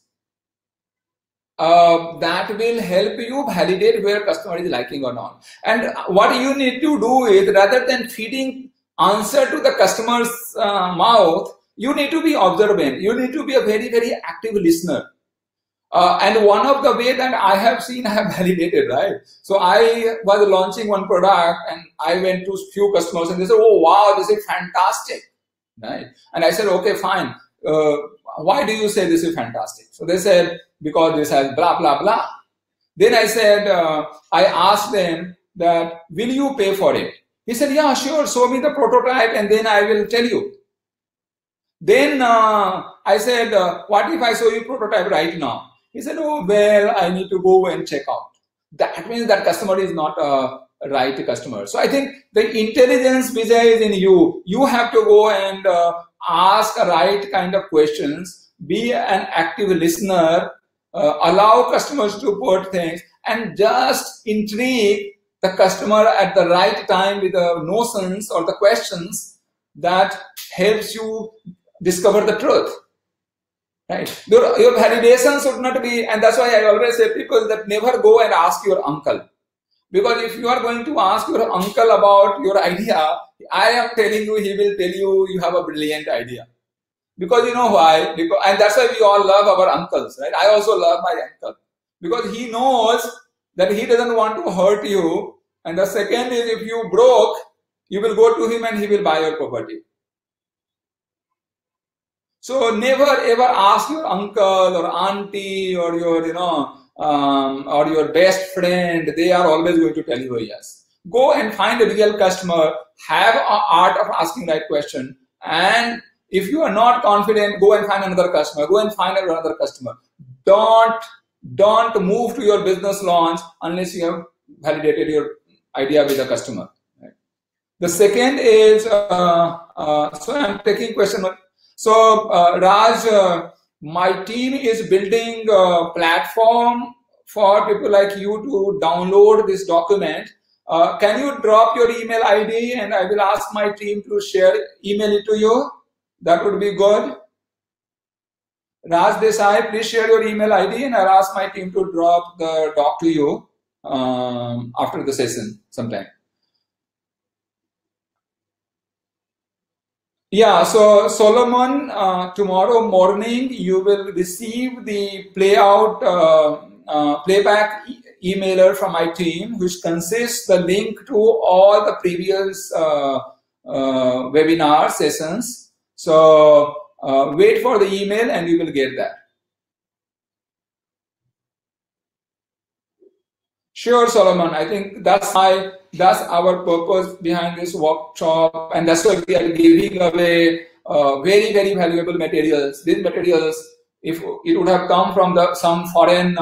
that will help you validate where customer is liking or not. And what you need to do is, rather than feeding answer to the customer's mouth, you need to be observant. You need to be a very, very active listener. And one of the way that I have seen, I have validated, right? So I was launching one product and I went to few customers and they said, oh, wow, this is fantastic, right? And I said, okay, fine. Why do you say this is fantastic? So they said, because this has blah, blah, blah. Then I said, I asked them that, will you pay for it? He said, yeah, sure, show me the prototype and then I will tell you. Then I said, what if I show you prototype right now? He said, oh, well, I need to go and check out. That means that customer is not a right customer. So I think the intelligence, Vijay, is in you. You have to go and ask a right kind of questions, be an active listener, allow customers to put things, and just intrigue the customer at the right time with the notions or the questions that helps you discover the truth. Right? Your validation should not be, and that's why I always say people that never go and ask your uncle. Because if you are going to ask your uncle about your idea, I am telling you, he will tell you, you have a brilliant idea. Because you know why? Because, and that's why we all love our uncles, right? I also love my uncle. Because he knows that he doesn't want to hurt you. And the second is, if you broke, you will go to him and he will buy your property. So never ever ask your uncle or auntie or your, or your best friend. They are always going to tell you yes. Go and find a real customer, have an art of asking right question. And if you are not confident, go and find another customer. Go and find another customer. Don't move to your business launch unless you have validated your idea with the customer. Right? The second is, so I'm taking question one. So Raj, my team is building a platform for people like you to download this document. Can you drop your email ID and I will ask my team to email it to you? That would be good. Raj Desai, please share your email ID and I'll ask my team to drop the doc to you after the session sometime. Yeah, so Solomon, tomorrow morning you will receive the playback emailer from my team, which consists the link to all the previous webinar sessions. So wait for the email and you will get that. Sure, Solomon. I think that's our purpose behind this workshop, and that's why we are giving away very, very valuable materials. These materials, if it would have come from some foreign,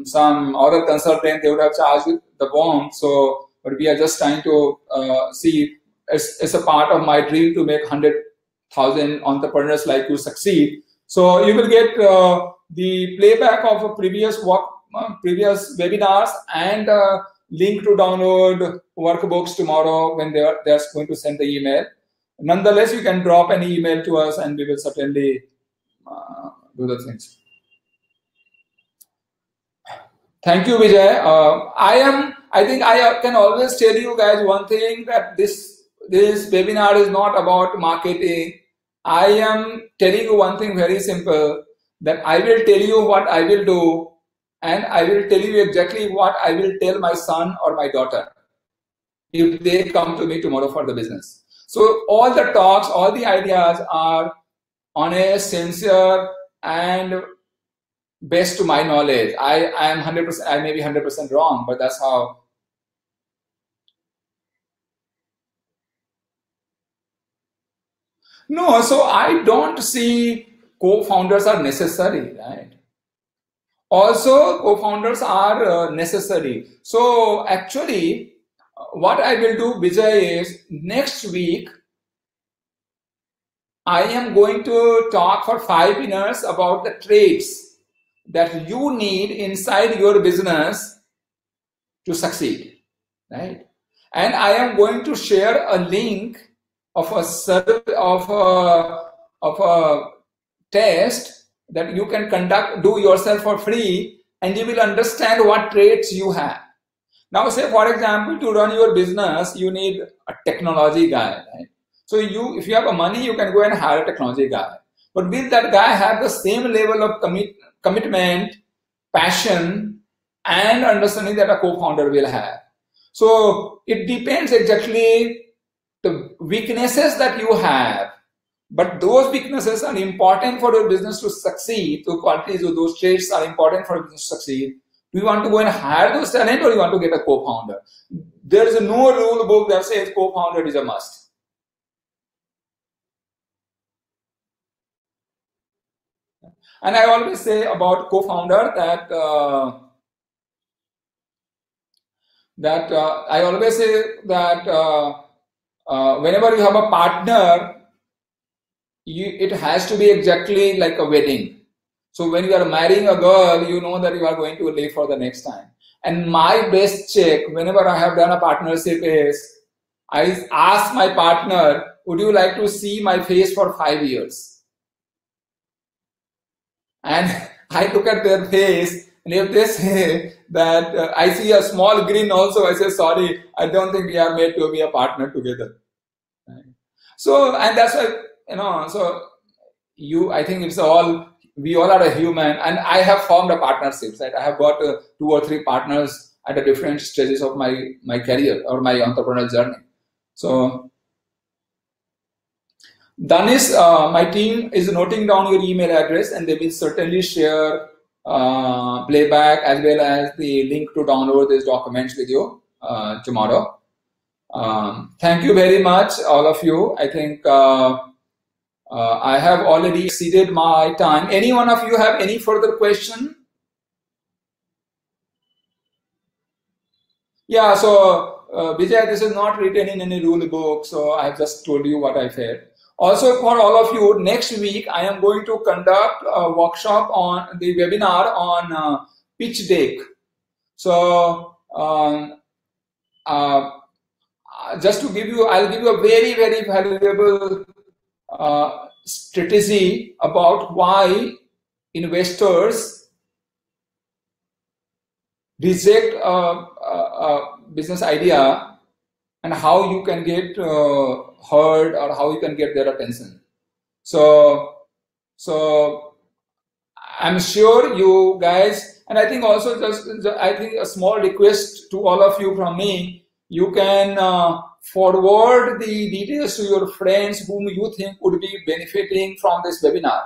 some other consultant, they would have charged the bomb. So, but we are just trying to see. It's a part of my dream to make 100,000 entrepreneurs like you succeed. So you will get the playback of a previous webinars and link to download workbooks tomorrow when they're going to send the email. Nonetheless, you can drop an email to us and we will certainly do the things. Thank you, Vijay. I think I can always tell you guys one thing, that this webinar is not about marketing. I am telling you one thing very simple, that I will tell you what I will do, and I will tell you exactly what I will tell my son or my daughter if they come to me tomorrow for the business. So all the talks, all the ideas are honest, sincere, and best to my knowledge. I am 100%, I may be 100% wrong, but that's how. No, so I don't see co-founders are necessary, right? Also, co-founders are necessary. So actually, what I will do, Vijay, is next week, I am going to talk for 5 minutes about the traits that you need inside your business to succeed, right? And I am going to share a link of a test that you can do yourself for free, and you will understand what traits you have. Now, say for example, to run your business, you need a technology guy, right? So if you have a money, you can go and hire a technology guy. But will that guy have the same level of commitment, passion, and understanding that a co-founder will have? So it depends exactly the weaknesses that you have. But those weaknesses are important for your business to succeed. The qualities of those traits are important for your business to succeed. Do you want to go and hire those talent, or you want to get a co-founder? There is no rule book that says co-founder is a must. And I always say about co-founder that I always say that whenever you have a partner, it has to be exactly like a wedding. So when you are marrying a girl, you know that you are going to live for the next time. And my best check, whenever I have done a partnership, is I ask my partner, would you like to see my face for 5 years? And I look at their face, and if they say that I see a small grin also, I say, sorry, I don't think we are made to be a partner together. Right? So, and that's why, so I think we all are a human, and I have formed a partnership, right? I have got 2 or 3 partners at the different stages of my career or my entrepreneurial journey. So, Danis, my team is noting down your email address, and they will certainly share playback as well as the link to download these documents with you tomorrow. Thank you very much, all of you. I think I have already exceeded my time. Any one of you have any further question? Yeah, so Vijay, this is not written in any rule book, so I have just told you what I felt. Also, for all of you, next week I am going to conduct a workshop on the webinar on pitch deck. So, just to give you, I'll give you a very, very valuable strategy about why investors reject a business idea and how you can get heard or how you can get their attention. So I'm sure you guys, and I think also I think a small request to all of you from me, you can forward the details to your friends whom you think would be benefiting from this webinar.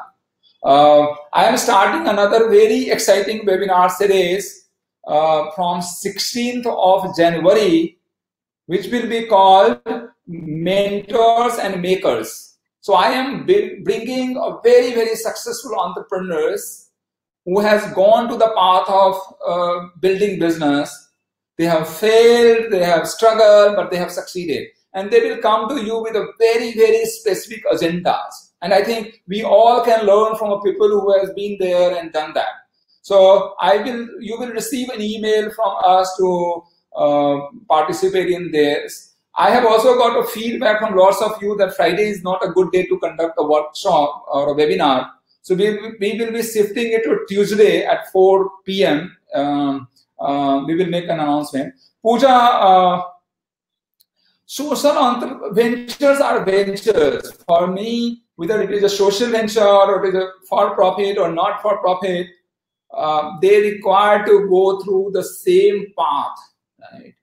I am starting another very exciting webinar series from 16th of January, which will be called Mentors and Makers. So I am bringing a very, very successful entrepreneurs who has gone to the path of building business. They have failed, they have struggled, but they have succeeded. And they will come to you with a very, very specific agendas. And I think we all can learn from people who has been there and done that. So you will receive an email from us to participate in this. I have also got a feedback from lots of you that Friday is not a good day to conduct a workshop or a webinar. So we will be shifting it to Tuesday at 4 p.m. We will make an announcement. Pooja, social ventures are ventures. For me, whether it is a social venture or it is a for-profit or not for-profit, they require to go through the same path, right?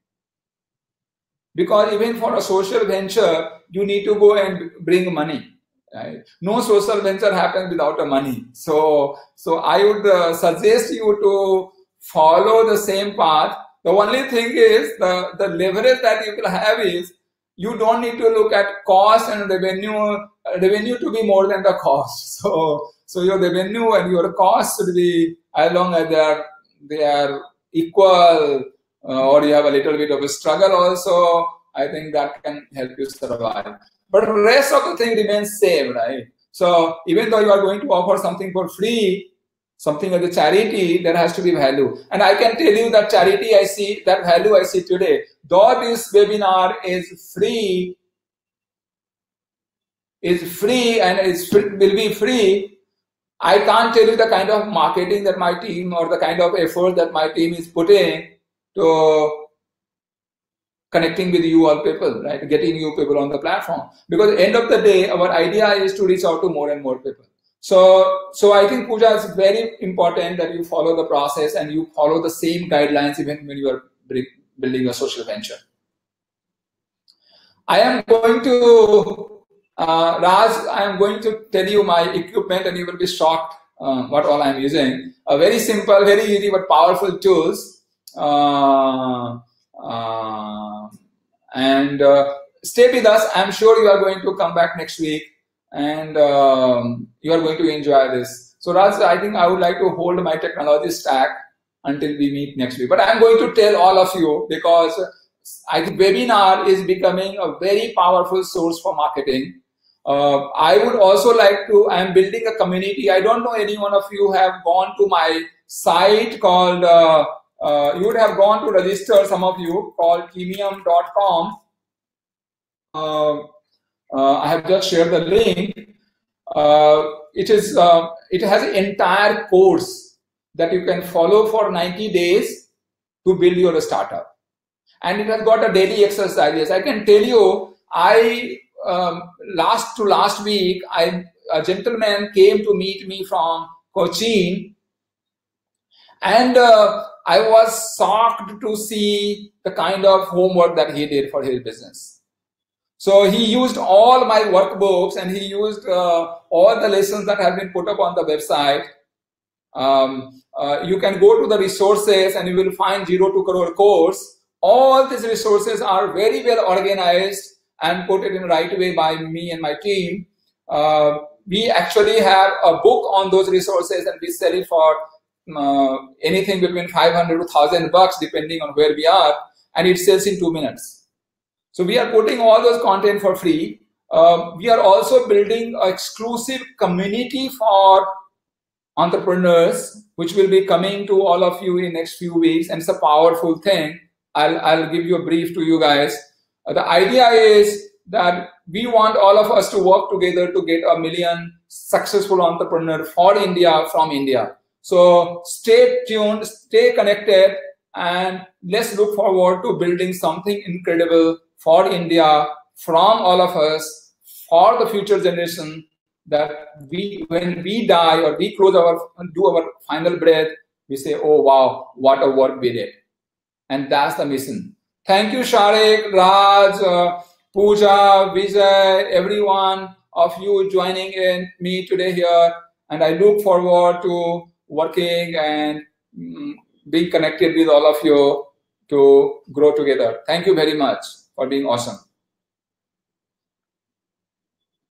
Because even for a social venture, you need to go and bring money, right? No social venture happens without a money. So I would suggest you to follow the same path. The only thing is the leverage that you will have is you don't need to look at cost and revenue to be more than the cost. So your revenue and your cost should be, as long as they are equal, or you have a little bit of a struggle also, I think that can help you survive. But the rest of the thing remains same, right? So even though you are going to offer something for free, something as a charity, there has to be value. And I can tell you that charity I see, that value I see today, though this webinar is free and will be free, I can't tell you the kind of marketing that my team or the kind of effort that my team is putting to connecting with you all people, right? Getting you people on the platform. Because at the end of the day, our idea is to reach out to more and more people. So I think, Pooja, it's very important that you follow the process and you follow the same guidelines even when you are building a social venture. I am going to, Raj, I am going to tell you my equipment and you will be shocked what all I'm using. A very simple, very easy but powerful tools. And stay with us. I'm sure you are going to come back next week and you are going to enjoy this. So Raj, I think I would like to hold my technology stack until we meet next week. But I'm going to tell all of you because I think webinar is becoming a very powerful source for marketing. I would also like to, I'm building a community. I don't know any one of you have gone to my site called, you would have gone to register, some of you, called Kimium.com. I have just shared the link. It has an entire course that you can follow for 90 days to build your startup. And it has got a daily exercises. I can tell you, last week, a gentleman came to meet me from Cochin, and I was shocked to see the kind of homework that he did for his business. So he used all my workbooks and he used all the lessons that have been put up on the website. You can go to the resources and you will find 0 to Crore course. All these resources are very well organized and put it in the right way by me and my team. We actually have a book on those resources and we sell it for anything between 500 to 1,000 bucks depending on where we are, and it sells in 2 minutes. So we are putting all those content for free. We are also building an exclusive community for entrepreneurs, which will be coming to all of you in next few weeks, and it's a powerful thing. I'll give you a brief to you guys. The idea is that we want all of us to work together to get 1 million successful entrepreneurs for India from India. So stay tuned, stay connected, and let's look forward to building something incredible for India from all of us for the future generation, that when we die or we do our final breath, we say, oh wow, what a work we did. And that's the mission. Thank you, Sharik, Raj, Pooja, Vijay, everyone of you joining in me today here. And I look forward to working and being connected with all of you to grow together. Thank you very much for being awesome.